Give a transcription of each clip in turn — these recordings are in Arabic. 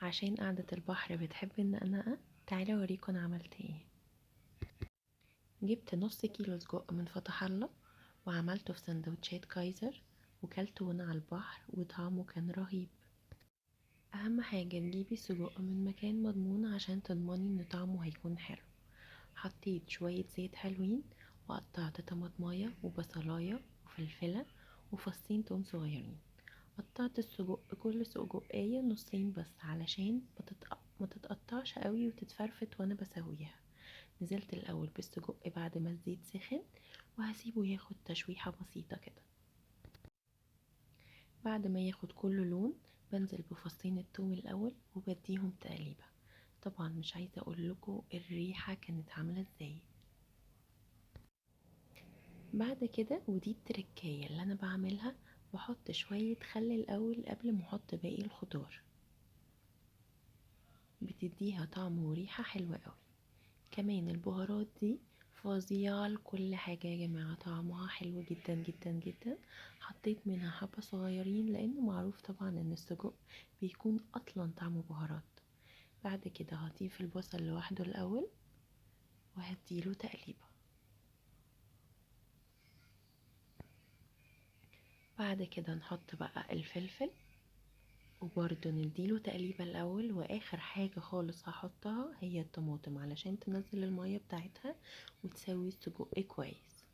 عشان قعدة البحر بتحب النقنقة. تعالوا اوريكم انا عملت ايه. جبت نص كيلو سجق من فتح الله وعملته في سندوتشات كايزر وكلته وانا على البحر وطعمه كان رهيب. اهم حاجة تجيبي السجق من مكان مضمون عشان تضمني ان طعمه هيكون حلو. حطيت شوية زيت حلوين وقطعت طماطمايه وبصلايه وفلفلة وفصين توم صغيرين. قطعت السجق كل سجقية نصين بس علشان ما تتقطعش قوي وتتفرفت وانا بسويها. نزلت الاول بالسجق بعد ما الزيت سخن وهسيبه ياخد تشويحة بسيطة كده. بعد ما ياخد كله لون بنزل بفصين التوم الاول وبديهم تقليبة. طبعا مش عايزة اقول لكم الريحة كانت عاملة ازاي. بعد كده ودي التركية اللي انا بعملها، بحط شوية خل الاول قبل ما احط باقي الخضار، بتديها طعم وريحة حلوة قوي. كمان البهارات دي فظيعة لكل حاجة يا جماعة، طعمها حلو جدا جدا جدا. حطيت منها حبة صغيرين لانه معروف طبعا ان السجق بيكون اصلا طعمه بهارات. بعد كده هضيف البصل لوحده الاول وهديله تقليبة. بعد كده نحط بقى الفلفل وبرده نديله تقليبة الاول. واخر حاجة خالص هحطها هي الطماطم علشان تنزل المية بتاعتها وتسوي السجق كويس.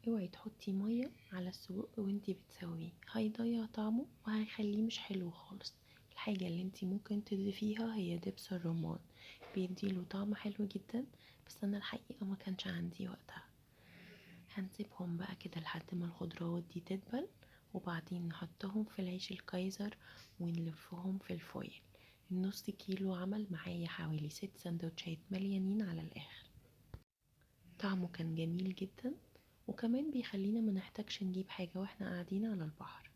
اوعي تحطي مية على السجق وانتي بتسويه، هيضيع طعمه وهيخليه مش حلو خالص. الحاجة اللي انتي ممكن تضيفيها هي دبس الرمان، بيديله طعم حلو جدا، بس انا الحقيقة ما كانش عندي وقتها. هنسيبهم بقى كده لحد ما الخضروات دي تدبل وبعدين نحطهم في العيش الكايزر ونلفهم في الفويل. النص كيلو عمل معايا حوالي 6 سندوتشات مليانين على الاخر. طعمه كان جميل جدا وكمان بيخلينا ما نحتاجش نجيب حاجة واحنا قاعدين على البحر.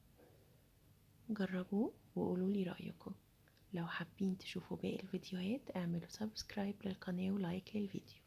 جربوه وقولولي رأيكم. لو حابين تشوفوا باقي الفيديوهات اعملوا سبسكرايب للقناة ولايك للفيديو.